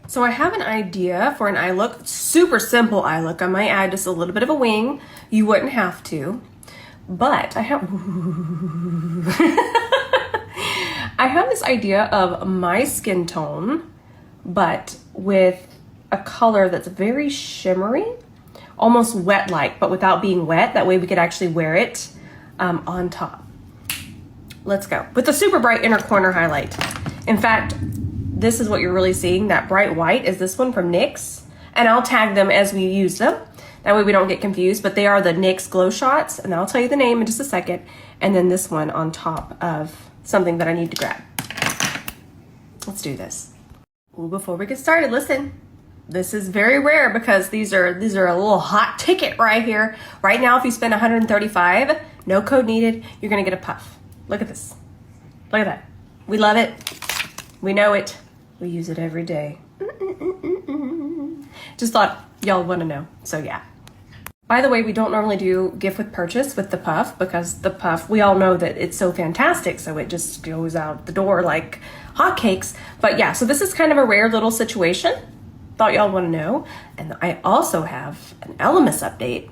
So I have an idea for an eye look, super simple eye look. I might add just a little bit of a wing. You wouldn't have to, but I have, I have this idea of my skin tone, but with a color that's very shimmery, almost wet-like, but without being wet. That way we could actually wear it on top. Let's go. With the super bright inner corner highlight. In fact, this is what you're really seeing. That bright white is this one from NYX. And I'll tag them as we use them. That way we don't get confused, but they are the NYX Glow Shots, and I'll tell you the name in just a second. And then this one on top of something that I need to grab. Let's do this. Ooh, before we get started, listen. This is very rare because these are a little hot ticket right here. Right now, if you spend $135, no code needed, you're gonna get a puff. Look at this. Look at that. We love it. We know it. We use it every day. Just thought y'all want to know. So yeah. By the way, we don't normally do gift with purchase with the puff because the puff, we all know that it's so fantastic. So it just goes out the door like hotcakes. But yeah, so this is kind of a rare little situation. Thought y'all want to know. And I also have an Elemis update.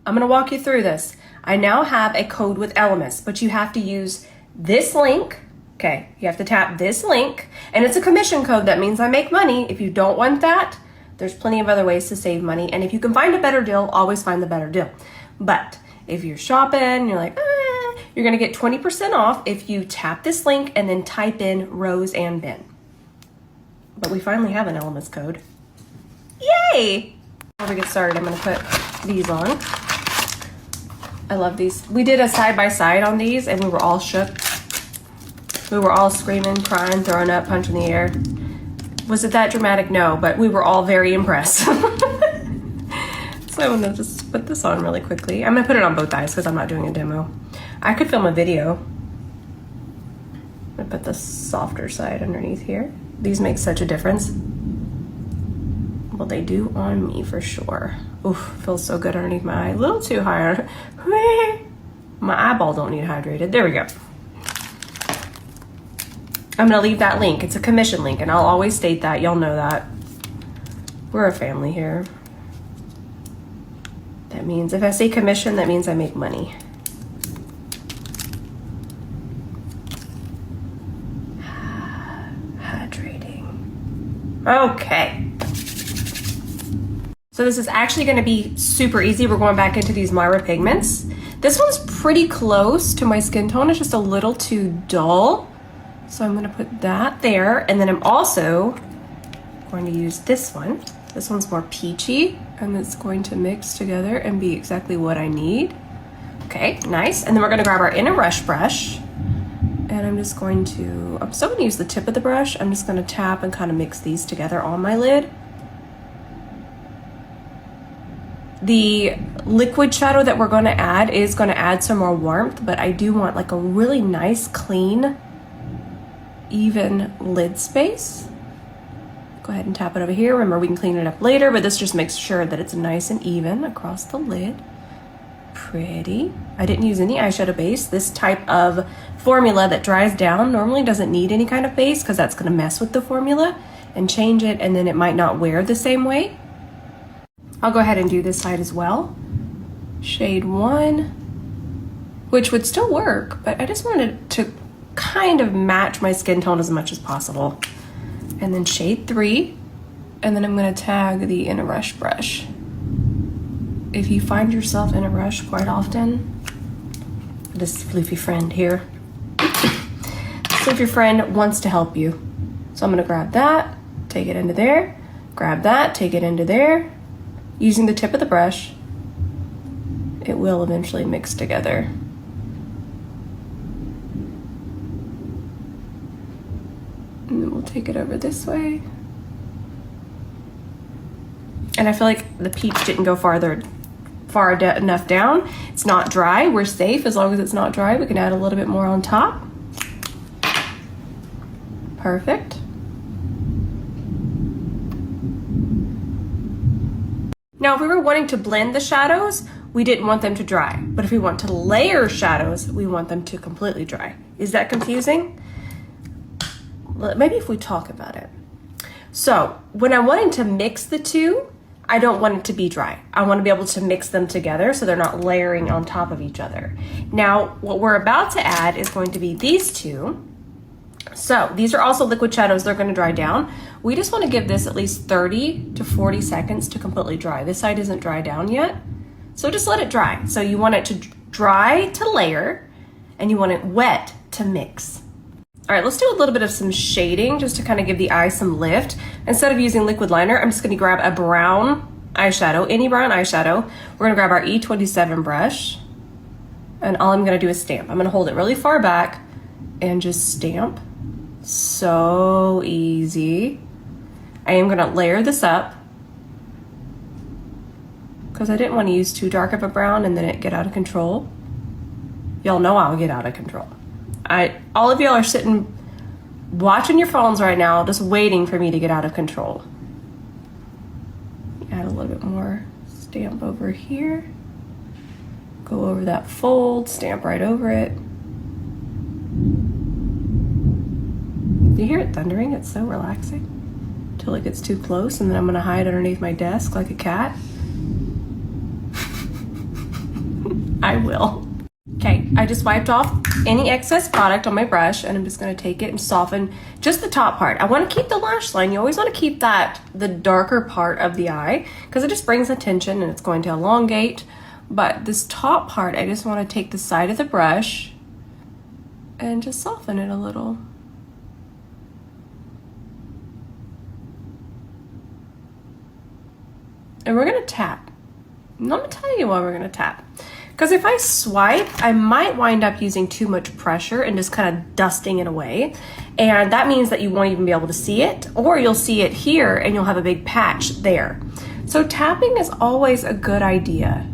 I'm going to walk you through this. I now have a code with Elemis, but you have to use this link. Okay, you have to tap this link, and it's a commission code. That means I make money. If you don't want that, there's plenty of other ways to save money. And if you can find a better deal, always find the better deal. But if you're shopping, you're like, you're gonna get 20% off if you tap this link and then type in Rose and Ben. But we finally have an Elemis code. Yay! Before we get started, I'm gonna put these on. I love these. We did a side-by-side on these and we were all shook. We were all screaming, crying, throwing up, punching the air. Was it that dramatic? No, but we were all very impressed. So I'm gonna just put this on really quickly. I'm gonna put it on both eyes because I'm not doing a demo. I could film a video. I'm gonna put the softer side underneath here. These make such a difference. Well, they do on me for sure. Oof, feels so good underneath my eye. A little too high. My eyeball don't need hydrated. There we go. I'm gonna leave that link. It's a commission link, and I'll always state that. Y'all know that. We're a family here. That means if I say commission, that means I make money. Hydrating. Okay. So this is actually gonna be super easy. We're going back into these Myra pigments. This one's pretty close to my skin tone. It's just a little too dull. So I'm gonna put that there, and then I'm also going to use this one. This one's more peachy, and it's going to mix together and be exactly what I need. Okay, nice. And then we're gonna grab our inner rush brush, and I'm just going to, I'm still gonna use the tip of the brush. I'm just gonna tap and kind of mix these together on my lid. The liquid shadow that we're gonna add is gonna add some more warmth, but I do want like a really nice, clean, even lid space. Go ahead and tap it over here. Remember, we can clean it up later, but this just makes sure that it's nice and even across the lid. Pretty. I didn't use any eyeshadow base. This type of formula that dries down normally doesn't need any kind of base because that's going to mess with the formula and change it, and then it might not wear the same way. I'll go ahead and do this side as well. Shade 1, which would still work, but I just wanted to kind of match my skin tone as much as possible. And then shade 3, and then I'm gonna tag the inner rush brush. If you find yourself in a rush quite often, this floofy friend here, floofy friend wants to help you. So I'm gonna grab that, take it into there, grab that, take it into there. Using the tip of the brush, it will eventually mix together. And then we'll take it over this way. And I feel like the peach didn't go far enough down. It's not dry. We're safe as long as it's not dry. We can add a little bit more on top. Perfect. Now, if we were wanting to blend the shadows, we didn't want them to dry. But if we want to layer shadows, we want them to completely dry. Is that confusing? Maybe if we talk about it. So when I'm wanting to mix the two, I don't want it to be dry. I want to be able to mix them together so they're not layering on top of each other. Now, what we're about to add is going to be these two. So these are also liquid shadows. They're going to dry down. We just want to give this at least 30 to 40 seconds to completely dry. This side isn't dry down yet, so just let it dry. So you want it to dry to layer, and you want it wet to mix. All right, let's do a little bit of some shading just to kind of give the eye some lift. Instead of using liquid liner, I'm just going to grab a brown eyeshadow, any brown eyeshadow. We're going to grab our E27 brush, and all I'm going to do is stamp. I'm going to hold it really far back and just stamp. So easy. I am going to layer this up because I didn't want to use too dark of a brown and then it get out of control. Y'all know I'll get out of control. All of y'all are sitting watching your phones right now just waiting for me to get out of control. Add a little bit more stamp over here. Go over that fold, stamp right over it. You hear it thundering? It's so relaxing. Until it gets too close, and then I'm gonna hide underneath my desk like a cat. I will. Okay, I just wiped off any excess product on my brush, and I'm just gonna take it and soften just the top part. I wanna keep the lash line. You always wanna keep that, the darker part of the eye, because it just brings attention and it's going to elongate. But this top part, I just wanna take the side of the brush and just soften it a little. And we're gonna tap. And I'm gonna tell you why we're gonna tap. Because if I swipe, I might wind up using too much pressure and just kind of dusting it away. And that means that you won't even be able to see it, or you'll see it here and you'll have a big patch there. So tapping is always a good idea.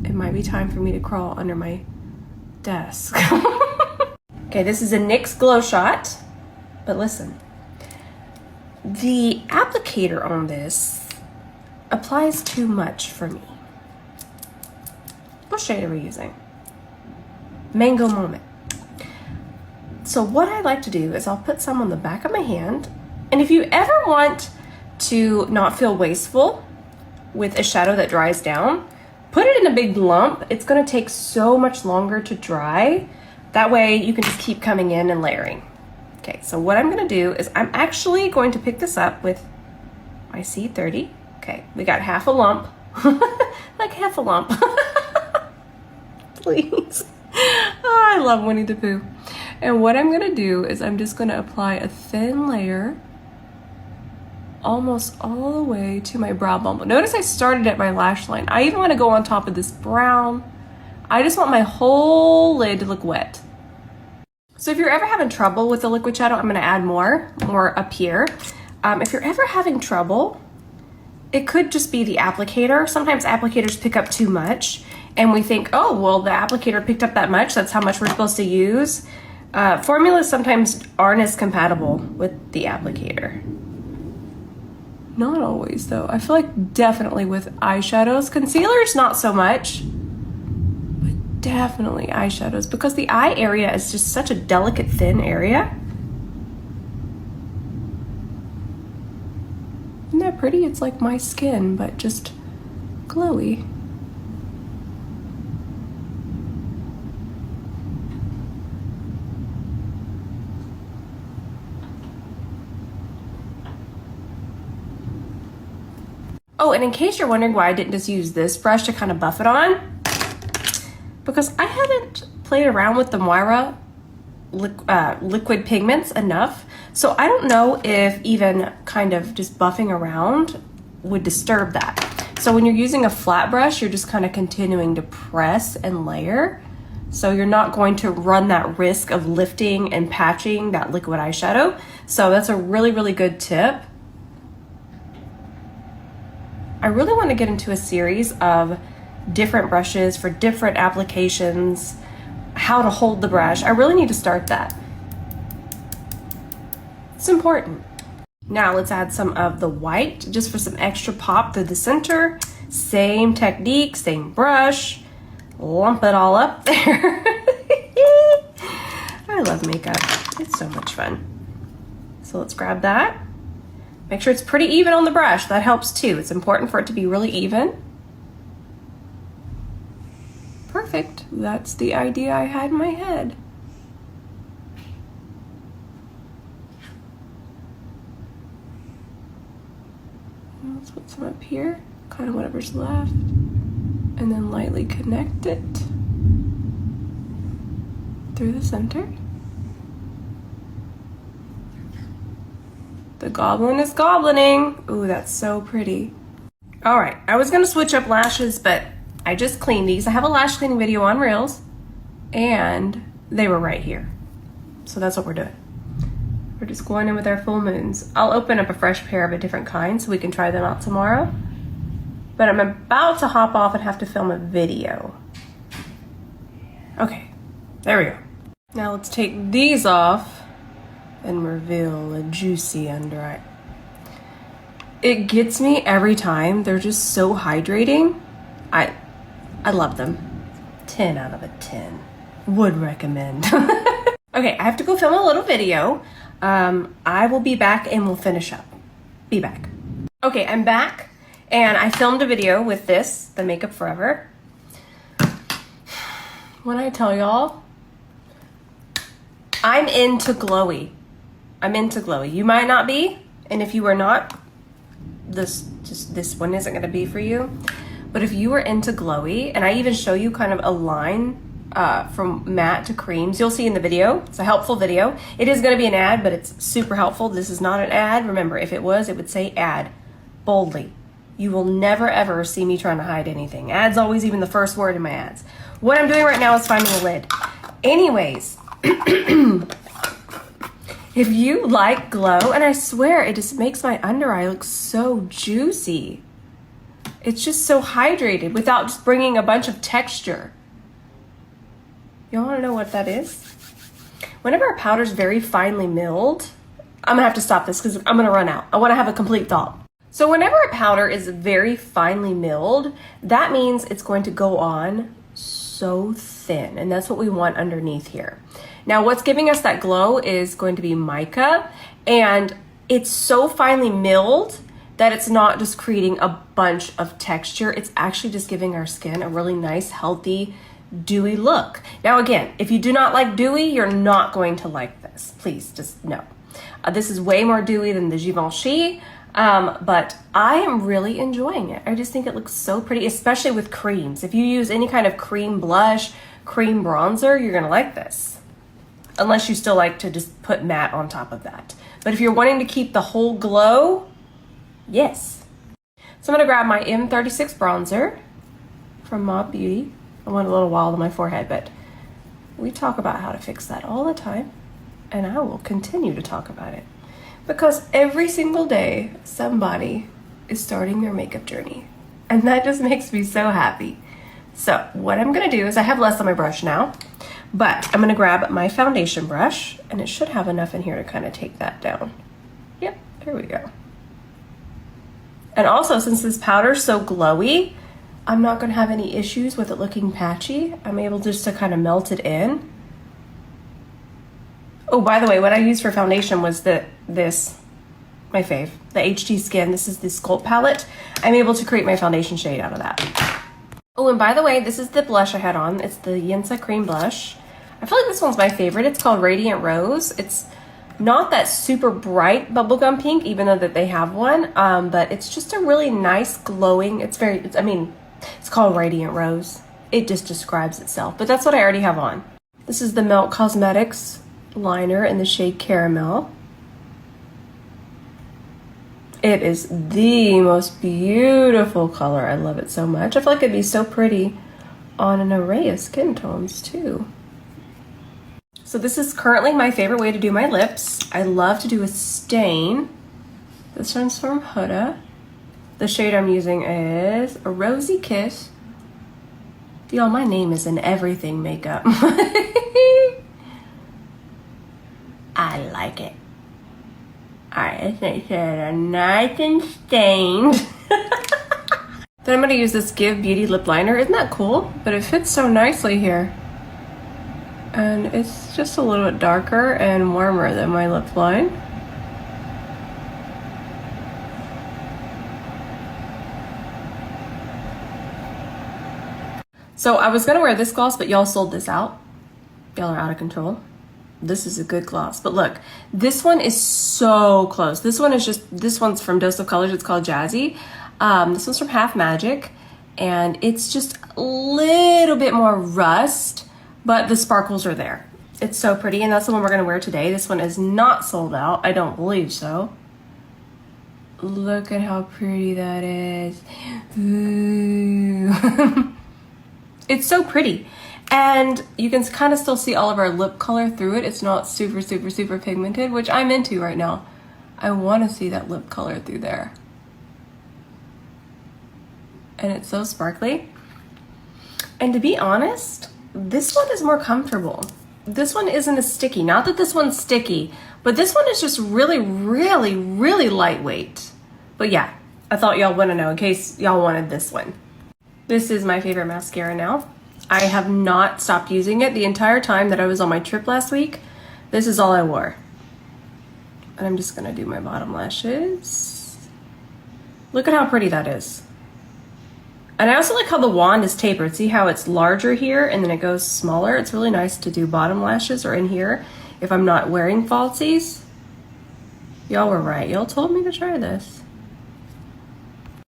It might be time for me to crawl under my desk. Okay, this is a NYX Glow Shot, but listen. The applicator on this applies too much for me. What shade are we using? Mango Moment. So what I like to do is I'll put some on the back of my hand. And if you ever want to not feel wasteful with a shadow that dries down, put it in a big lump. It's gonna take so much longer to dry. That way you can just keep coming in and layering. Okay, so what I'm gonna do is I'm actually going to pick this up with my C30. Okay, we got half a lump, like half a lump. Please. Oh, I love Winnie the Pooh. And what I'm gonna do is I'm just gonna apply a thin layer almost all the way to my brow bone. Notice I started at my lash line. I even wanna go on top of this brown. I just want my whole lid to look wet. So if you're ever having trouble with the liquid shadow, I'm gonna add more up here. If you're ever having trouble, it could just be the applicator. Sometimes applicators pick up too much and we think, oh, well, the applicator picked up that much. That's how much we're supposed to use. Formulas sometimes aren't as compatible with the applicator. Not always though. I feel like definitely with eyeshadows. Concealers, not so much. Definitely eyeshadows, because the eye area is just such a delicate, thin area. Isn't that pretty? It's like my skin, but just glowy. Oh, and in case you're wondering why I didn't just use this brush to kind of buff it on, because I haven't played around with the Moira liquid pigments enough. So I don't know if even kind of just buffing around would disturb that. So when you're using a flat brush, you're just kind of continuing to press and layer. So you're not going to run that risk of lifting and patching that liquid eyeshadow. So that's a really, really good tip. I really want to get into a series of different brushes for different applications, how to hold the brush. I really need to start that. It's important. Now let's add some of the white just for some extra pop through the center. Same technique, same brush. Lump it all up there. I love makeup. It's so much fun. So let's grab that. Make sure it's pretty even on the brush. That helps too. It's important for it to be really even. Perfect. That's the idea I had in my head. Let's put some up here, kind of whatever's left, and then lightly connect it through the center. The goblin is goblining. Ooh, that's so pretty. All right, I was gonna switch up lashes, but I just cleaned these. I have a lash cleaning video on Reels, and they were right here. So that's what we're doing. We're just going in with our full moons. I'll open up a fresh pair of a different kind so we can try them out tomorrow. But I'm about to hop off and have to film a video. Okay, there we go. Now let's take these off and reveal a juicy under eye. It gets me every time. They're just so hydrating. I love them. 10 out of a 10. Would recommend. Okay, I have to go film a little video. I will be back and we'll finish up. Be back. Okay, I'm back and I filmed a video with this, the Makeup Forever. When I tell y'all, I'm into glowy. I'm into glowy. You might not be, and if you are not, this one isn't gonna be for you. But if you are into glowy, and I even show you kind of a line from matte to creams, you'll see in the video. It's a helpful video. It is gonna be an ad, but it's super helpful. This is not an ad. Remember, if it was, it would say ad, boldly. You will never ever see me trying to hide anything. Ad's always even the first word in my ads. What I'm doing right now is finding a lid. Anyways, if you like glow, and I swear it just makes my under eye look so juicy. It's just so hydrated without just bringing a bunch of texture. You wanna know what that is? Whenever a powder's very finely milled, I'm gonna have to stop this because I'm gonna run out. I wanna have a complete thought. So whenever a powder is very finely milled, that means it's going to go on so thin, and that's what we want underneath here. Now what's giving us that glow is going to be mica, and it's so finely milled that it's not just creating a bunch of texture. It's actually just giving our skin a really nice, healthy, dewy look. Now again, if you do not like dewy, you're not going to like this. Please just know. This is way more dewy than the Givenchy, but I am really enjoying it. I just think it looks so pretty, especially with creams. If you use any kind of cream blush, cream bronzer, you're gonna like this. Unless you still like to just put matte on top of that. But if you're wanting to keep the whole glow, yes. So I'm gonna grab my M36 bronzer from Mob Beauty. I want a little wild on my forehead, but we talk about how to fix that all the time, and I will continue to talk about it. Because every single day, somebody is starting their makeup journey. And that just makes me so happy. So what I'm gonna do is, I have less on my brush now, but I'm gonna grab my foundation brush, and it should have enough in here to kind of take that down. Yep, there we go. And also, since this powder's so glowy, I'm not gonna have any issues with it looking patchy. I'm able just to kind of melt it in. Oh, by the way, what I used for foundation was this, my fave, the HT Skin. This is the Sculpt palette. I'm able to create my foundation shade out of that. Oh, and by the way, this is the blush I had on. It's the Yensa Cream Blush. I feel like this one's my favorite. It's called Radiant Rose. It's not that super bright bubblegum pink, even though that they have one, but it's just a really nice glowing, it's called Radiant Rose. It just describes itself, but that's what I already have on. This is the Melt Cosmetics liner in the shade Caramel. It is the most beautiful color. I love it so much. I feel like it'd be so pretty on an array of skin tones too. So this is currently my favorite way to do my lips. I love to do a stain. This one's from Huda. The shade I'm using is a Rosy Kiss. Y'all, my name is in everything makeup. I like it. Alright, let's make sure they're nice and stained. Then I'm gonna use this Give Beauty lip liner. Isn't that cool? But it fits so nicely here. And it's just a little bit darker and warmer than my lip line. So I was gonna wear this gloss, but y'all sold this out. Y'all are out of control. This is a good gloss, but look, this one is so close. This one's from Dose of Colors. It's called Jazzy. This one's from Half Magic, and it's just a little bit more rust, but the sparkles are there. It's so pretty, and that's the one we're gonna wear today. This one is not sold out. I don't believe so. Look at how pretty that is. Ooh. It's so pretty. And you can kind of still see all of our lip color through it. It's not super, super, super pigmented, which I'm into right now. I want to see that lip color through there. And it's so sparkly. And to be honest, this one is more comfortable. This one isn't as sticky. Not that this one's sticky, but this one is just really, really, really lightweight. But yeah, I thought y'all want to know in case y'all wanted this one. This is my favorite mascara now. I have not stopped using it the entire time that I was on my trip last week. This is all I wore. And I'm just gonna do my bottom lashes. Look at how pretty that is. And I also like how the wand is tapered. See how it's larger here and then it goes smaller? It's really nice to do bottom lashes or in here if I'm not wearing falsies. Y'all were right. Y'all told me to try this.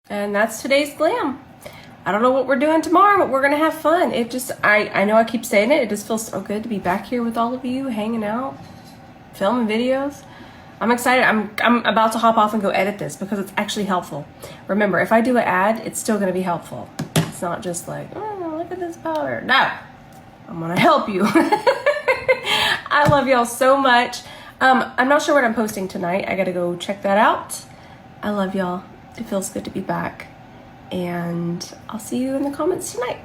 And that's today's glam. I don't know what we're doing tomorrow, but we're gonna have fun. It just, I know I keep saying it, it just feels so good to be back here with all of you, hanging out, filming videos. I'm excited. I'm about to hop off and go edit this because it's actually helpful. Remember, if I do an ad, it's still gonna be helpful. It's not just like, oh, look at this powder. No, I'm gonna help you. I love y'all so much. I'm not sure what I'm posting tonight. I gotta go check that out. I love y'all. It feels good to be back. And I'll see you in the comments tonight.